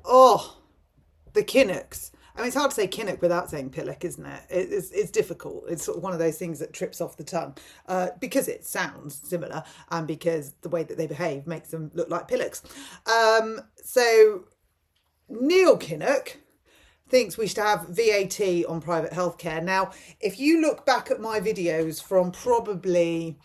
Oh, the Kinnocks. I mean, it's hard to say Kinnock without saying Pillock, isn't it? It's difficult. It's sort of one of those things that trips off the tongue because it sounds similar and because the way that they behave makes them look like Pillocks. So Neil Kinnock thinks we should have VAT on private healthcare. Now, if you look back at my videos from probably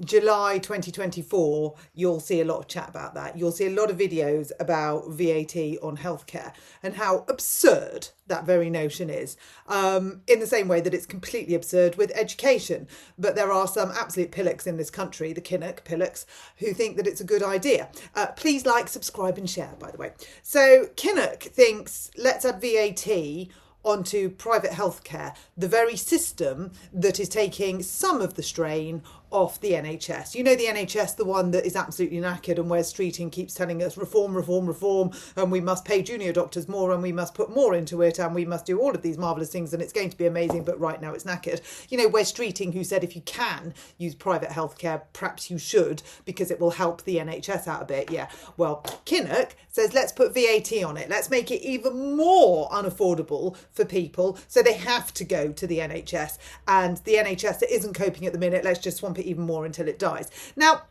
July 2024, you'll see a lot of chat about that. You'll see a lot of videos about VAT on healthcare and how absurd that very notion is, in the same way that it's completely absurd with education. But there are some absolute pillocks in this country, the Kinnock pillocks, who think that it's a good idea. Please like, subscribe and share, by the way. So Kinnock thinks let's add VAT onto private healthcare, the very system that is taking some of the strain off the NHS. You know, the NHS, the one that is absolutely knackered and where Streeting keeps telling us reform, reform, reform, and we must pay junior doctors more and we must put more into it and we must do all of these marvellous things and it's going to be amazing, but right now it's knackered. You know, where Streeting, who said if you can use private healthcare, perhaps you should because it will help the NHS out a bit. Yeah, well, Kinnock says let's put VAT on it. Let's make it even more unaffordable for people so they have to go to the NHS, and the NHS that isn't coping at the minute, let's just swamp it even more until it dies. Now,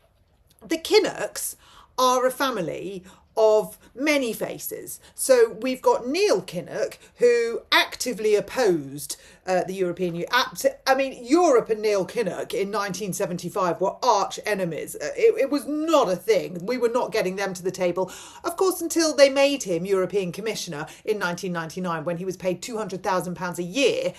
the Kinnocks are a family of many faces. So we've got Neil Kinnock, who actively opposed the European Union. I mean, Europe and Neil Kinnock in 1975 were arch enemies. It was not a thing. We were not getting them to the table, of course, until they made him European Commissioner in 1999, when he was paid £200,000 a year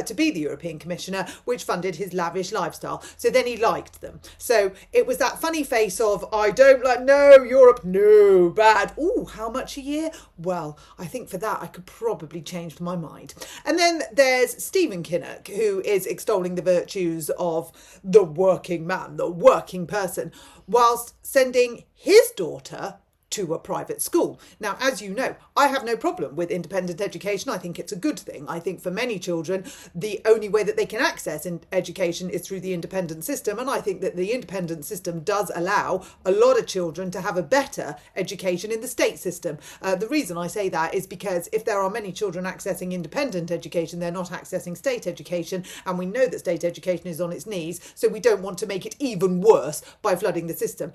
to be the European Commissioner, which funded his lavish lifestyle. So then he liked them. So it was that funny face of, I don't like, no, Europe, no, bad. Ooh, how much a year? Well, I think for that I could probably change my mind. And then there's Stephen Kinnock, who is extolling the virtues of the working man, the working person, whilst sending his daughter to a private school. Now, as you know, I have no problem with independent education. I think it's a good thing. I think for many children, the only way that they can access education is through the independent system. And I think that the independent system does allow a lot of children to have a better education in the state system. The reason I say that is because if there are many children accessing independent education, they're not accessing state education. And we know that state education is on its knees. So we don't want to make it even worse by flooding the system.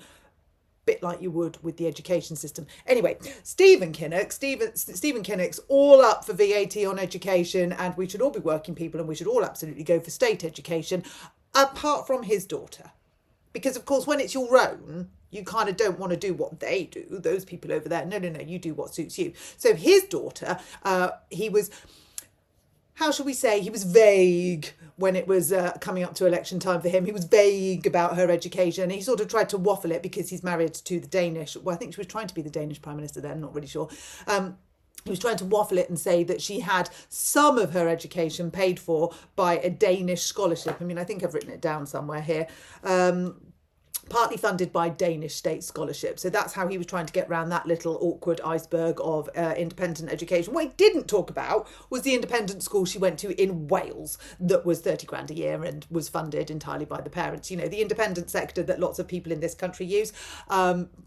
Bit like you would with the education system. Anyway, Stephen Kinnock's all up for VAT on education, and we should all be working people and we should all absolutely go for state education, apart from his daughter. Because, of course, when it's your own, you kind of don't want to do what they do, those people over there. No, you do what suits you. So his daughter, he was, how shall we say, he was vague when it was coming up to election time for him. He was vague about her education. He sort of tried to waffle it because he's married to the Danish, well, I think she was trying to be the Danish Prime Minister then, not really sure. He was trying to waffle it and say that she had some of her education paid for by a Danish scholarship. I mean, I think I've written it down somewhere here. Partly funded by Danish state scholarship. So that's how he was trying to get around that little awkward iceberg of independent education. What he didn't talk about was the independent school she went to in Wales that was 30 grand a year and was funded entirely by the parents. You know, the independent sector that lots of people in this country use.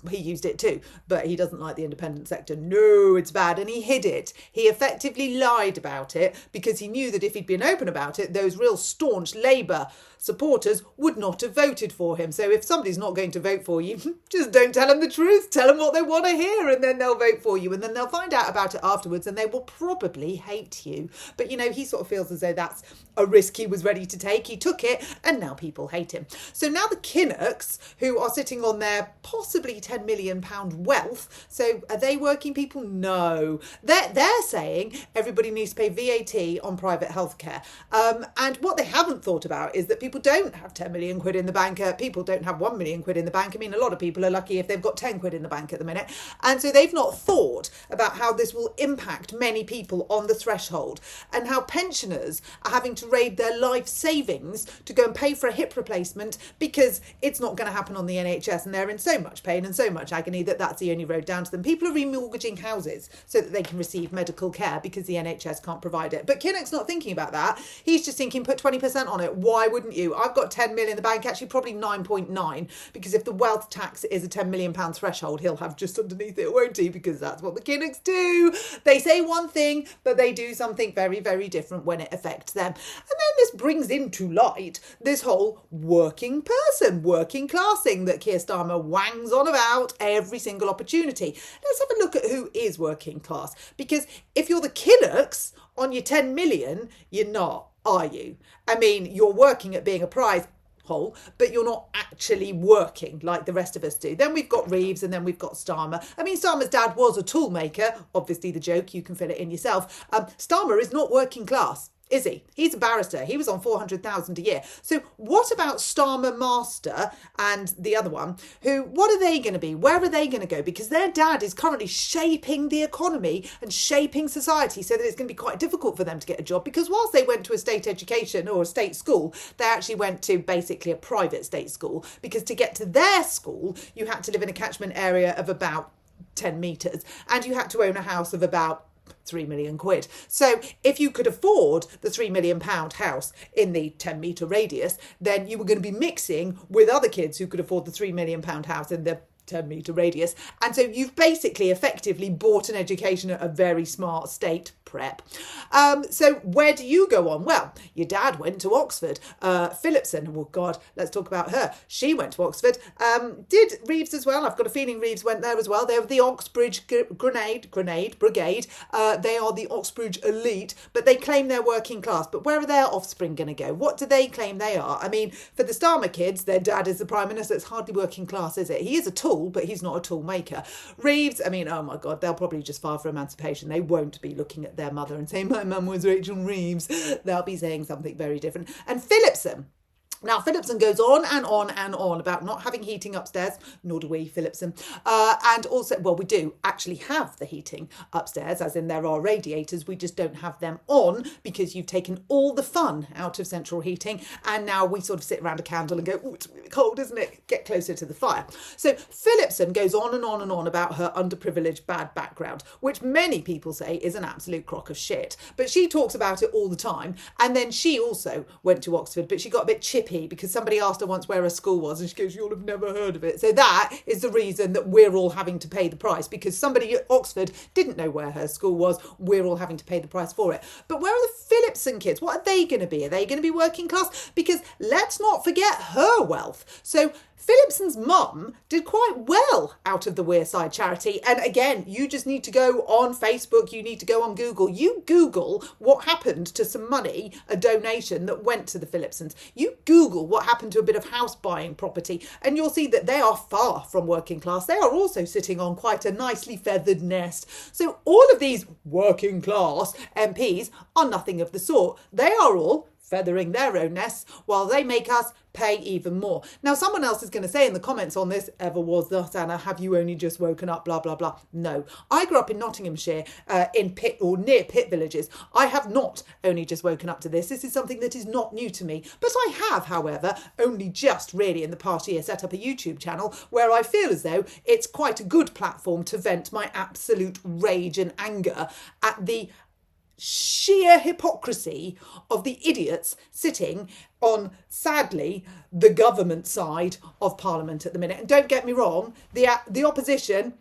He used it too, but he doesn't like the independent sector. No, it's bad. And he hid it. He effectively lied about it because he knew that if he'd been open about it, those real staunch Labour supporters would not have voted for him. So if somebody's not going to vote for you, just don't tell them the truth. Tell them what they want to hear and then they'll vote for you, and then they'll find out about it afterwards and they will probably hate you. But, you know, he sort of feels as though that's a risk he was ready to take. He took it and now people hate him. So now the Kinnocks, who are sitting on their possibly £10 million wealth, so are they working people? No. They're saying everybody needs to pay VAT on private healthcare. And what they haven't thought about is that people don't have 10 million quid in the bank. People don't have 1 million quid in the bank. I mean, a lot of people are lucky if they've got 10 quid in the bank at the minute. And so they've not thought about how this will impact many people on the threshold, and how pensioners are having to raid their life savings to go and pay for a hip replacement because it's not going to happen on the NHS, and they're in so much pain and so much agony that that's the only road down to them. People are remortgaging houses so that they can receive medical care because the NHS can't provide it. But Kinnock's not thinking about that. He's just thinking, put 20% on it. Why wouldn't you? I've got 10 million in the bank, actually probably 9.9, soon, because if the wealth tax is a £10 million threshold, he'll have just underneath it, won't he? Because that's what the Kinnocks do. They say one thing, but they do something very, very different when it affects them. And then this brings into light this whole working person, working class thing that Keir Starmer wangs on about every single opportunity. Let's have a look at who is working class, because if you're the Kinnocks on your 10 million, you're not, are you? I mean, you're working at being a prize hole, but you're not actually working like the rest of us do. Then we've got Reeves, and then we've got Starmer. I mean, Starmer's dad was a tool maker. Obviously the joke, you can fill it in yourself. Starmer is not working class, is he? He's a barrister. He was on 400,000 a year. So what about Starmer Master and the other one? What are they going to be? Where are they going to go? Because their dad is currently shaping the economy and shaping society so that it's going to be quite difficult for them to get a job, because whilst they went to a state education or a state school, they actually went to basically a private state school, because to get to their school, you had to live in a catchment area of about 10 metres and you had to own a house of about 3 million quid. So if you could afford the £3 million house in the 10 metre radius, then you were going to be mixing with other kids who could afford the £3 million house in the 10 metre radius. And so you've basically effectively bought an education at a very smart state prep. So where do you go on? Well, your dad went to Oxford. Philipsson, oh God, let's talk about her. She went to Oxford. Did Reeves as well. I've got a feeling Reeves went there as well. They were the Oxbridge Grenade Brigade. They are the Oxbridge elite, but they claim they're working class. But where are their offspring going to go? What do they claim they are? I mean, for the Starmer kids, their dad is the Prime Minister. It's hardly working class, is it? He is a tool, but he's not a tool maker. Reeves, I mean, oh my God, they'll probably just file for emancipation. They won't be looking at their mother and saying, my mum was Rachel Reeves. They'll be saying something very different. And Philipsson. Now, Philipsson goes on and on and on about not having heating upstairs, nor do we, Philipsson. And also, well, we do actually have the heating upstairs, as in there are radiators. We just don't have them on because you've taken all the fun out of central heating. And now we sort of sit around a candle and go, oh, it's really cold, isn't it? Get closer to the fire. So Philipsson goes on and on and on about her underprivileged bad background, which many people say is an absolute crock of shit. But she talks about it all the time. And then she also went to Oxford, but she got a bit chippy because somebody asked her once where her school was and she goes, you'll have never heard of it. So that is the reason that we're all having to pay the price, because somebody at Oxford didn't know where her school was. We're all having to pay the price for it. But where are the Philipsson kids? What are they going to be? Are they going to be working class? Because let's not forget her wealth. So Philipsson's mum did quite well out of the Wearside charity. And again, you just need to go on Facebook. You need to go on Google. You Google what happened to some money, a donation that went to the Philipssons. You Google what happened to a bit of house buying property, and you'll see that they are far from working class. They are also sitting on quite a nicely feathered nest. So all of these working class MPs are nothing of the sort. They are all feathering their own nests while they make us pay even more. Now, someone else is going to say in the comments on this, ever was thus, Anna, have you only just woken up, blah, blah, blah. No, I grew up in Nottinghamshire, in Pitt or near Pitt villages. I have not only just woken up to this. This is something that is not new to me. But I have, however, only just really in the past year set up a YouTube channel where I feel as though it's quite a good platform to vent my absolute rage and anger at the sheer hypocrisy of the idiots sitting on, sadly, the government side of Parliament at the minute. And don't get me wrong, the opposition,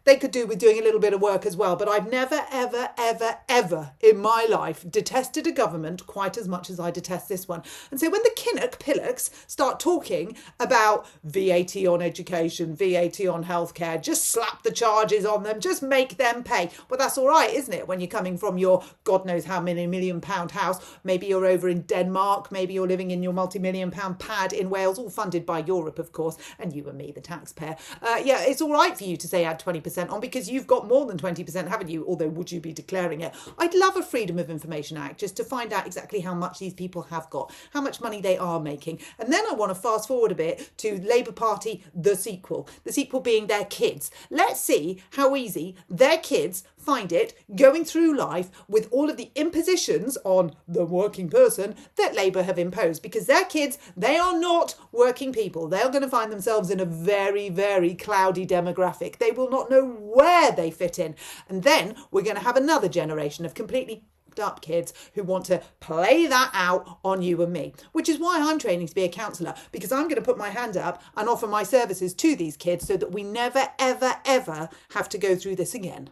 they could do with doing a little bit of work as well. But I've never, ever, ever, ever in my life detested a government quite as much as I detest this one. And so when the Pillocks start talking about VAT on education, VAT on healthcare, just slap the charges on them, just make them pay. Well, that's all right, isn't it? When you're coming from your God knows how many £1 million house, maybe you're over in Denmark, maybe you're living in your multi-million pound pad in Wales, all funded by Europe, of course, and you and me, the taxpayer. Yeah, it's all right for you to say add 20% on because you've got more than 20%, haven't you? Although, would you be declaring it? I'd love a Freedom of Information Act just to find out exactly how much these people have got, how much money they are making. And then I want to fast forward a bit to Labour Party, the sequel being their kids. Let's see how easy their kids find it going through life with all of the impositions on the working person that Labour have imposed, because their kids, they are not working people. They're going to find themselves in a very, very cloudy demographic. They will not know where they fit in. And then we're going to have another generation of completely effed up kids who want to play that out on you and me, which is why I'm training to be a counsellor, because I'm going to put my hand up and offer my services to these kids so that we never, ever, ever have to go through this again.